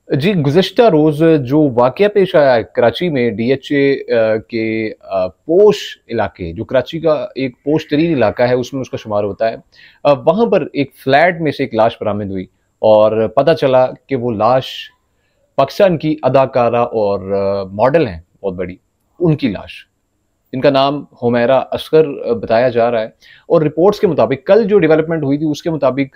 जी, गुज़िश्ता रोज़ जो वाक़या पेश आया है कराची में डीएचए के पोश इलाके, जो कराची का एक पोश तरीन इलाका है, उसमें उसका शुमार होता है। वहाँ पर एक फ्लैट में से एक लाश बरामद हुई और पता चला कि वो लाश पाकिस्तान की अदाकारा और मॉडल हैं बहुत बड़ी, उनकी लाश। इनका नाम हुमैरा असगर बताया जा रहा है और रिपोर्ट्स के मुताबिक कल जो डेवलपमेंट हुई थी उसके मुताबिक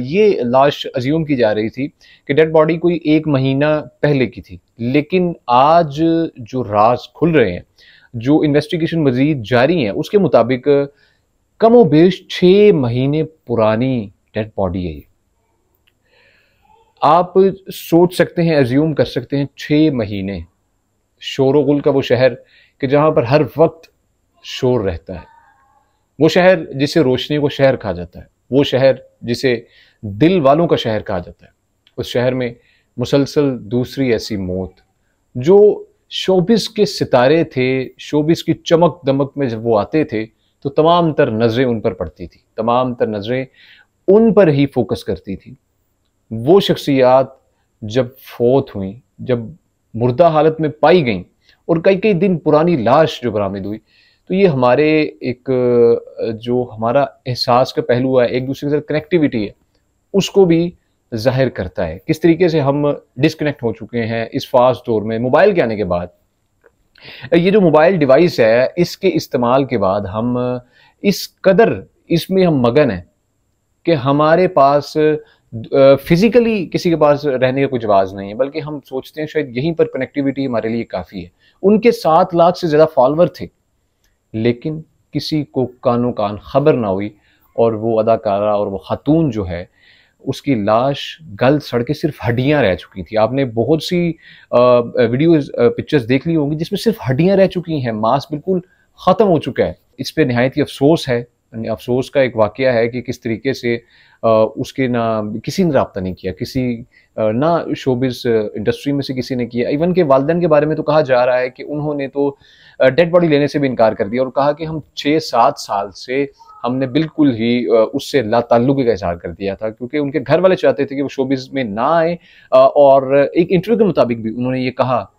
ये लाश अज्यूम की जा रही थी कि डेड बॉडी कोई 1 महीना पहले की थी। लेकिन आज जो राज खुल रहे हैं, जो इन्वेस्टिगेशन मज़ीद जारी है, उसके मुताबिक कमोबेश 6 महीने पुरानी डेड बॉडी है ये। आप सोच सकते हैं, अज्यूम कर सकते हैं 6 महीने, शोर-ओ-गुल का वो शहर कि जहाँ पर हर वक्त शोर रहता है। वो शहर जिसे रोशनी को शहर कहा जाता है। वो शहर जिसे दिल वालों का शहर कहा जाता है। उस शहर में मुसलसल दूसरी ऐसी मौत। जो शोबिस के सितारे थे, शोबिस की चमक-दमक में जब वो आते थे, तो तमाम तर नज़रें उन पर पड़ती थी। तमाम तर नज़रें उन पर ही फ़ोकस करती थी। वो शख्सियात जब फ़ौत हुईं, जब मुर्दा हालत में पाई गईं और कई-कई दिन पुरानी लाश जो बरामद हुई, तो ये हमारे एक जो हमारा एहसास का पहलू है, एक-दूसरे के साथ कनेक्टिविटी है, उसको भी ज़ाहिर करता है। किस तरीके से हम डिस्कनेक्ट हो चुके हैं इस फ़ास्ट दौर में, मोबाइल के आने के बाद। ये जो मोबाइल डिवाइस है, इसके इस्तेमाल के बाद हम इस कदर इसमें हम मगन हैं कि हमारे पास फिज़िकली किसी के पास रहने का कोई जवाज़ नहीं है, बल्कि हम सोचते हैं शायद यहीं पर कनेक्टिविटी हमारे लिए काफ़ी है। उनके 7 लाख से ज़्यादा फॉलोवर थे, लेकिन किसी को कानो-कान खबर ना हुई और वो अदाकारा और वो खातून जो है, उसकी लाश गल-सड़ के सिर्फ़ हड्डियाँ रह चुकी थी। आपने बहुत सी वीडियोज़ पिक्चर्स देख ली होंगी जिसमें सिर्फ़ हड्डियाँ रह चुकी हैं, मांस बिल्कुल ख़त्म हो चुका है। इस पे निहायत ही अफ़सोस है। अफ़सोस का एक वाक़या है कि किस तरीके से उसके ना किसी ने राब्ता नहीं किया, ना शोबिज़ इंडस्ट्री में से किसी ने किया। इवन के वालिदैन के बारे में तो कहा जा रहा है कि उन्होंने तो डेड बॉडी लेने से भी इनकार कर दिया और कहा कि हम 6-7 साल से हमने बिल्कुल ही उससे लाताल्लुक़ का इज़हार कर दिया था, क्योंकि उनके घर वाले चाहते थे कि वो शोबिज़ में ना आए। और एक इंटरव्यू के मुताबिक भी उन्होंने ये कहा,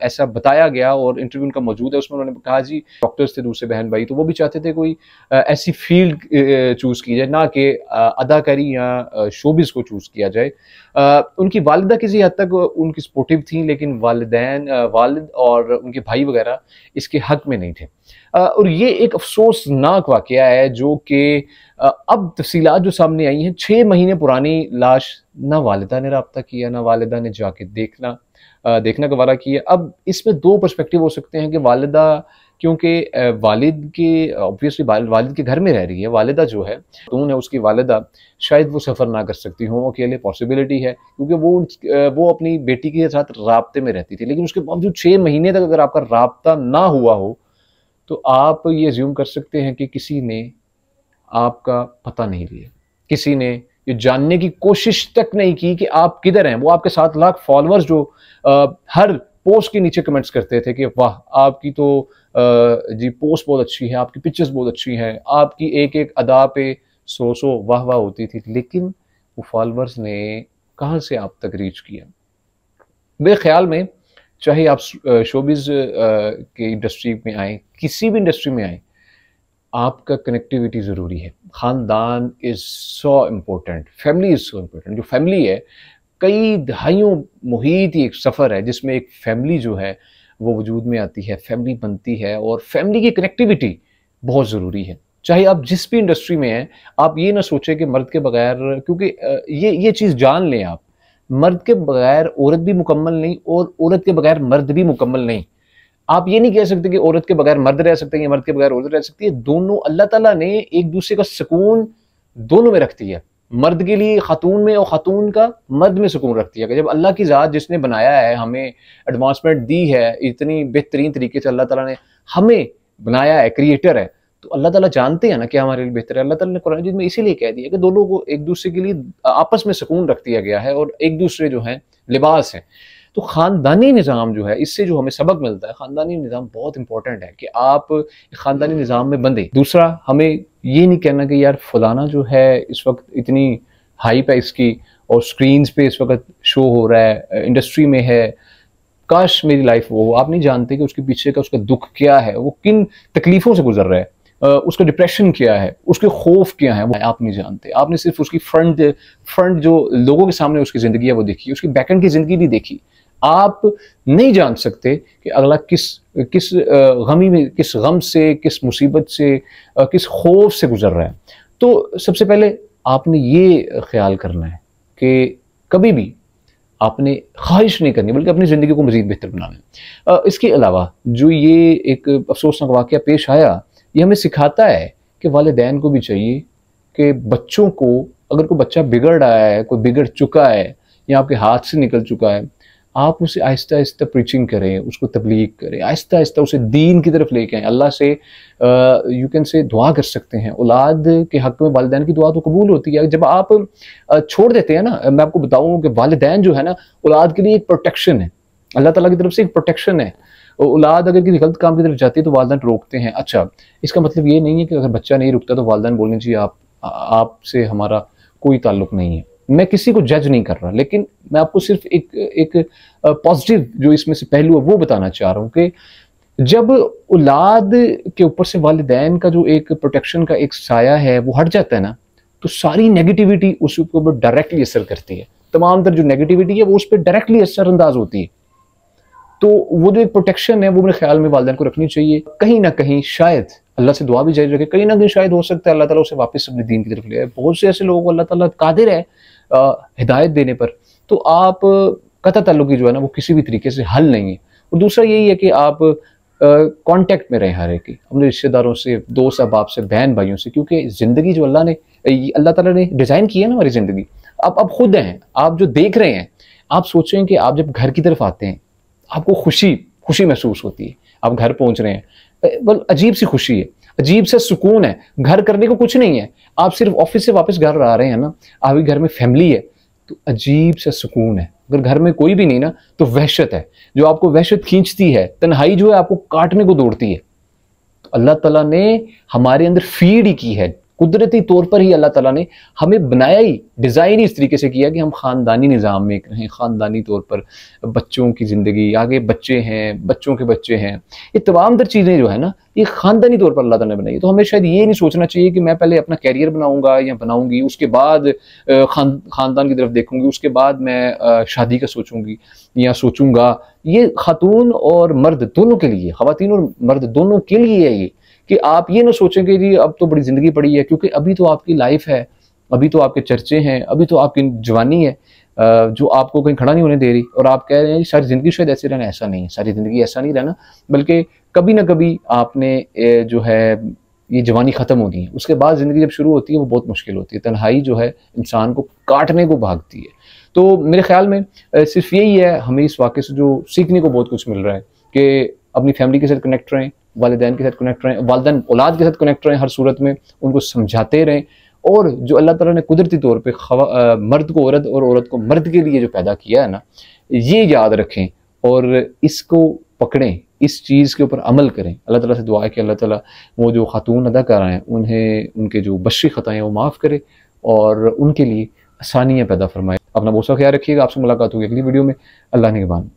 ऐसा बताया गया और इंटरव्यू उनका मौजूद है, उसमें उन्होंने कहा जी डॉक्टर्स थे दूसरे बहन भाई, तो वो भी चाहते थे कोई ऐसी फील्ड चूज़ की जाए, ना कि अदाकारी या शोबिज़ को चूज़ किया जाए। उनकी वालिदा किसी हद तक उनकी सपोर्टिव थी, लेकिन वालिद और उनके भाई वगैरह इसके हक में नहीं थे। और ये एक अफ़सोसनाक वाक़या है जो कि अब तफ़सीलात जो सामने आई हैं, 6 महीने पुरानी लाश, ना वालिदा ने राब्ता किया, ना वालिदा ने जाके देखना गवारा किया। अब इसमें 2 पर्सपेक्टिव हो सकते हैं कि वालिदा, क्योंकि वालिद के ऑब्वियसली वालिद के घर में रह रही है, वालिदा जो है खातून है, उसकी वालिदा शायद वो सफ़र ना कर सकती हों अकेले, पॉसिबिलिटी है, क्योंकि वो अपनी बेटी के साथ राब्ते में रहती थी। लेकिन उसके बावजूद 6 महीने तक अगर आपका राब्ता ना हुआ हो, तो आप ये अज़्यूम कर सकते हैं कि किसी ने आपका पता नहीं लिया। किसी ने ये जानने की कोशिश तक नहीं की कि आप किधर हैं। वो आपके 7 लाख फॉलोअर्स जो हर पोस्ट के नीचे कमेंट्स करते थे कि वाह! आपकी तो जी पोस्ट बहुत अच्छी है, आपकी पिक्चर्स बहुत अच्छी हैं, आपकी एक-एक अदा पे 100-100 वाह-वाह होती थी। लेकिन वो फॉलोअर्स ने कहाँ से आप तक रीच किया? मेरे ख़्याल में चाहे आप शोबिज़ की इंडस्ट्री में आएँ, किसी भी इंडस्ट्री में आएँ, आपका कनेक्टिविटी ज़रूरी है। ख़ानदान is so important, family is so important. जो फैमिली है, कई दहाइयों मुहीत ही एक सफ़र है जिसमें एक फैमिली जो है वो वजूद में आती है, फैमिली बनती है और फैमिली की कनेक्टिविटी बहुत ज़रूरी है। चाहे आप जिस भी इंडस्ट्री में हैं, आप ये ना सोचें कि मर्द के बगैर, क्योंकि ये चीज़ जान लें आप, मर्द के बगैर औरत भी मुकम्मल नहीं और औरत के बगैर मर्द भी मुकम्मल नहीं। आप ये नहीं कह सकते कि औरत के बगैर मर्द रह सकते हैं या मर्द के बगैर औरत रह सकती है। दोनों अल्लाह ताला ने एक दूसरे का सुकून दोनों में रख दिया। मर्द के लिए खातून में और खातून का मर्द में सुकून रख दिया कि जब अल्लाह की ज़ात जिसने बनाया है, हमें एडवांसमेंट दी है, इतनी बेहतरीन तरीके से अल्लाह ताला ने हमें बनाया है, क्रिएटर है, तो अल्लाह ताला जानते हैं ना क्या हमारे लिए बेहतर है। अल्लाह ताला ने कुरान मजीद में इसीलिए कह दिया कि दोनों को एक दूसरे के लिए आपस में सुकून रख दिया गया है और एक दूसरे जो है लिबास है। तो ख़ानदानी निज़ाम जो है, इससे जो हमें सबक मिलता है, ख़ानदानी निज़ाम बहुत इंपॉर्टेंट है कि आप ख़ानदानी निज़ाम में बंधे। दूसरा, हमें ये नहीं कहना कि यार फलाना जो है इस वक्त इतनी हाइप है इसकी और स्क्रीन्स पे इस वक्त शो हो रहा है, इंडस्ट्री में है, काश मेरी लाइफ वो हो। आप नहीं जानते कि उसके पीछे का उसका दुख क्या है, वो किन तकलीफों से गुजर रहा है, उसका डिप्रेशन क्या है, उसके खौफ क्या है, वो आप नहीं जानते। आपने सिर्फ उसकी फ्रंट जो लोगों के सामने उसकी ज़िंदगी है वो देखी, उसकी बैकएंड की ज़िंदगी नहीं देखी। आप नहीं जान सकते कि अगला किस गमी में, किस गम से, किस मुसीबत से, किस खौफ से गुजर रहा है। तो सबसे पहले आपने ये ख्याल करना है कि कभी भी आपने ख्वाहिश नहीं करनी, बल्कि अपनी ज़िंदगी को मज़ीद बेहतर बनाना है। इसके अलावा जो ये एक अफसोसनाक वाक़या पेश आया, ये हमें सिखाता है कि वालिदैन को भी चाहिए कि बच्चों को, अगर कोई बच्चा बिगड़ रहा है, कोई बिगड़ चुका है या आपके हाथ से निकल चुका है, आप उसे आहिस्ता आहिस्ता प्रीचिंग करें, उसको तबलीग करें, आहिस्ता आहिस्ता उसे दीन की तरफ लेके आएँ। अल्लाह से यू कैन से दुआ कर सकते हैं। औलाद के हक़ में वालिदैन की दुआ तो कबूल होती है। जब आप छोड़ देते हैं ना, मैं आपको बताऊँ कि वालिदैन जो है ना, औलाद के लिए एक प्रोटेक्शन है, अल्लाह ताला की तरफ से एक प्रोटेक्शन है। औलाद अगर किसी गलत काम की तरफ जाती है तो वालिदैन रोकते हैं। अच्छा, इसका मतलब ये नहीं है कि अगर बच्चा नहीं रुकता तो वालिदैन बोलनी चाहिए आपसे हमारा कोई ताल्लुक नहीं है। मैं किसी को जज नहीं कर रहा, लेकिन मैं आपको सिर्फ एक पॉजिटिव जो इसमें से पहलू है वो बताना चाह रहा हूँ कि जब औलाद के ऊपर से वालिदैन का जो एक प्रोटेक्शन का एक साया है वो हट जाता है ना, तो सारी नेगेटिविटी उसके ऊपर डायरेक्टली असर करती है। तमाम तर जो नेगेटिविटी है वो उस पर डायरेक्टली असरअंदाज होती है। तो वो जो एक प्रोटेक्शन है वो मेरे ख्याल में वालिदैन को रखनी चाहिए। कहीं ना कहीं शायद अल्लाह से दुआ भी जारी रखे, कहीं ना कहीं शायद हो सकता है अल्लाह ताला उसे वापस अपने दीन की तरफ ले आए। बहुत से ऐसे लोगों को अल्लाह ताला कादिर है हिदायत देने पर। तो आप कता ताल्लुकी जो है ना वो किसी भी तरीके से हल नहीं है। और दूसरा यही है कि आप कांटेक्ट में रहें हर एक की, अपने रिश्तेदारों से, दोस्त अहबाब से, बहन भाइयों से, क्योंकि ज़िंदगी जो अल्लाह ताला ने डिज़ाइन की है ना हमारी ज़िंदगी, आप खुद हैं, आप जो देख रहे हैं, आप सोचें कि आप जब घर की तरफ आते हैं आपको खुशी महसूस होती है। आप घर पहुंच रहे हैं, बल अजीब सी खुशी है, अजीब सा सुकून है। घर करने को कुछ नहीं है, आप सिर्फ ऑफिस से वापस घर आ रहे हैं ना, आपके घर में फैमिली है तो अजीब सा सुकून है। अगर घर में कोई भी नहीं ना तो वहशत है, जो आपको वहशत खींचती है, तन्हाई जो है आपको काटने को दौड़ती है। तो अल्लाह ताला ने हमारे अंदर फीड ही की है, कुदरती तौर पर ही अल्लाह ताला ने हमें बनाया ही, डिज़ाइन ही इस तरीके से किया कि हम ख़ानदानी निज़ाम में रहें, ख़ानदानी तौर पर बच्चों की ज़िंदगी, आगे बच्चे हैं, बच्चों के बच्चे हैं, ये तमाम तर चीज़ें जो है ना ये ख़ानदानी तौर पर अल्लाह ताला ने बनाई। तो हमें शायद ये नहीं सोचना चाहिए कि मैं पहले अपना कैरियर बनाऊँगा या बनाऊँगी, उसके बाद ख़ानदान की तरफ देखूँगी, उसके बाद मैं शादी का सोचूँगी या सोचूँगा। ये ख़ातून और मर्द दोनों के लिए, ख़वातीन और मर्द दोनों के लिए है ये, कि आप ये ना सोचें कि जी अब तो बड़ी ज़िंदगी पड़ी है, क्योंकि अभी तो आपकी लाइफ है, अभी तो आपके चर्चे हैं, अभी तो आपकी जवानी है जो आपको कहीं खड़ा नहीं होने दे रही। और आप कह रहे हैं सारी ज़िंदगी शायद ऐसे रहना, ऐसा नहीं है, सारी ज़िंदगी ऐसा नहीं रहना, बल्कि कभी ना कभी आपने जो है ये जवानी ख़त्म होनी है, उसके बाद ज़िंदगी जब शुरू होती है वो बहुत मुश्किल होती है। तन्हाई जो है इंसान को काटने को भागती है। तो मेरे ख्याल में सिर्फ यही है, हमें इस वाक़े से जो सीखने को बहुत कुछ मिल रहा है कि अपनी फैमिली के साथ कनेक्ट रहें, वालिदैन के साथ कनेक्ट रहें, वालिदैन औलाद के साथ कनेक्ट रहें, हर सूरत में उनको समझाते रहें। और जो अल्लाह ताला ने कुदरती तौर पे मर्द को औरत और औरत को मर्द के लिए जो पैदा किया है ना, ये याद रखें और इसको पकड़ें, इस चीज़ के ऊपर अमल करें। अल्लाह ताला से दुआ है कि अल्लाह ताला वो जो खातून अदा कर रहे हैं उन्हें उनके जो बश्री ख़ताएँ वो माफ़ करे और उनके लिए आसानियाँ पैदा फरमाए। अपना बहुत सा ख्याल रखिएगा। आपसे मुलाकात होगी अगली वीडियो में। अल्लाह निगहबान।